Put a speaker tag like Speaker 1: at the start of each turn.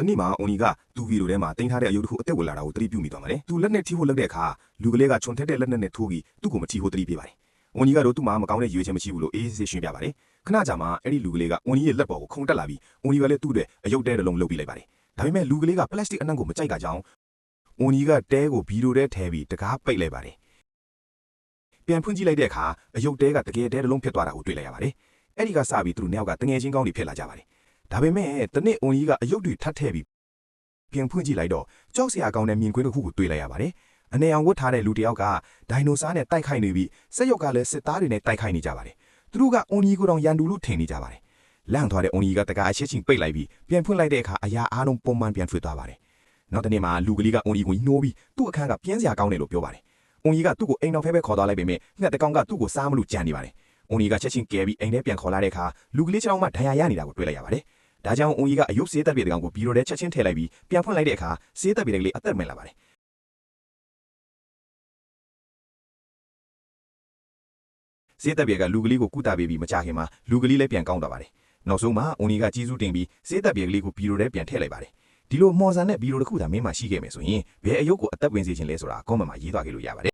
Speaker 1: တနေ့မှာအိုနီကသူ့ဗီဒီယိုထဲမှာတင်ထားတဲ့အယုတ်တစ်ခုအသက်ဝင်လာတာကိုသတိပြုမိသွားပါတယ်သူလက်နဲ့ထိဖို့လုပ်တဲ့အခါလူကလေးကချွန်ထက်တဲ့လက်နဲ့ထိုးပြီးသူ့ကိုမထိဖို့သတိပေးပါတယ်အိုနီကတော့သူ့မှာမကောင်းတဲ့ရွေးချယ်မရှိဘူးလို့အေးအေးဆေးရှင်းပြပါတယ်ခဏကြာမှအဲ့ဒီလူကလေးကအိုနီရဲ့လက်ပေါ်ကိုခုန်တက်လာပြီးအိုနီကလည်းသူ့အတွက်အယုတ်တဲတစ်လုံးလုပ်ပြီးလိုက်ပါတယ်ဒါပေမဲ့လူကလေးကပလတ်စတစ်အနှံ့ကိုမကြိုက်ကကြောင်းအိုနီကတဲကိုဗီဒီယိုထဲထည့်ပြီးတကားပိတ်လိုက်ပါတယ်ပြန်ဖွင့်ကြည့်လိုက်တဲ့အခါအယုတ်တဲကတကယ်တဲတစ်လုံးဖြစ်သွားတာကိုတွေ့လိုက်ရပါတယ်အဲ့ဒီကစပြီးသူတို့နှစ်ယောက်ကတငယ်ချင်းကောင်းတွေဖြစ်လာကြပါတယ်ဒါပေမဲ့တနေ့အိုနီကအယုတ်တွေထပ်ထည့်ပြီးပြန်ဖွင့်ကြည့်လိုက်တော့ကြောက်စရာကောင်းတဲ့မြင်ကွင်းတစ်ခုကိုတွေ့လိုက်ရပါတယ်။အနေအောင်ဝတ်ထားတဲ့လူတစ်ယောက်ကဒိုင်နိုဆာနဲ့တိုက်ခိုက်နေပြီးစက်ရုပ်ကလည်းစစ်သားတွေနဲ့တိုက်ခိုက်နေကြပါတယ်။သူတို့ကအွန်ကြီးကိုတောင်ရန်တူလို့ထင်နေကြပါတယ်။လန့်သွားတဲ့အွန်ကြီးကတကားအချက်ချင်းပိတ်လိုက်ပြီးပြန်ဖွင့်လိုက်တဲ့အခါအရာအားလုံးပုံမှန်ပြန်ထွေသွားပါတယ်။နောက်တနေ့မှာလူကလေးကအွန်ကြီးကိုနှိုးပြီးသူ့အခန်းကပြင်းစရာကောင်းတယ်လို့ပြောပါတယ်။အွန်ကြီးကသူ့ကိုအိမ်တော်ဖဲခေါ်သွားလိုက်ပေမဲ့ငှက်တကောင်ကသူ့ကိုစားမလို့ကြံနေပါတယ်။အွန်ကြီးကချက်ချင်းကဲပြီးအိမ်ထဲပြန်ခေါ်လာတဲ့အခါလူကလေးချောင်းမှဒဏ်ရာရနေတာကိုတွေ့လိုက်ရပါတယ်။ဒါကြောင့်အွန်ကြီးကအယုတ်ဆေးသက်ပြေတကောင်ကိုဘီရိုထဲချက်ချင်းထည့်လိုက်ပြီးပြန်ဖွင့်လိုက်တဲ့အခါဆေးသက်ပြေကလေးအသက်ဝင်လာပါတယ်ဆေးသက်ပြေကလူကလေးကိုကုသပေးပြီးမကြခင်မှာလူကလေးလည်းပြန်ကောင်းသွားပါတယ်နောက်ဆုံးမှာအွန်ကြီးကကြီးစုတင်ပြီးဆေးသက်ပြေကလေးကိုဘီရိုထဲပြန်ထည့်လိုက်ပါတယ်ဒီလိုမော်ဆန်တဲ့ဘီရိုတစ်ခုသာမင်းမှရှိခဲ့မယ်ဆိုရင်ဘယ်အယုတ်ကိုအသက်ဝင်စေချင်လဲဆိုတာကွန်မန့်မှာရေးသွားခဲ့လို့ရပါတယ်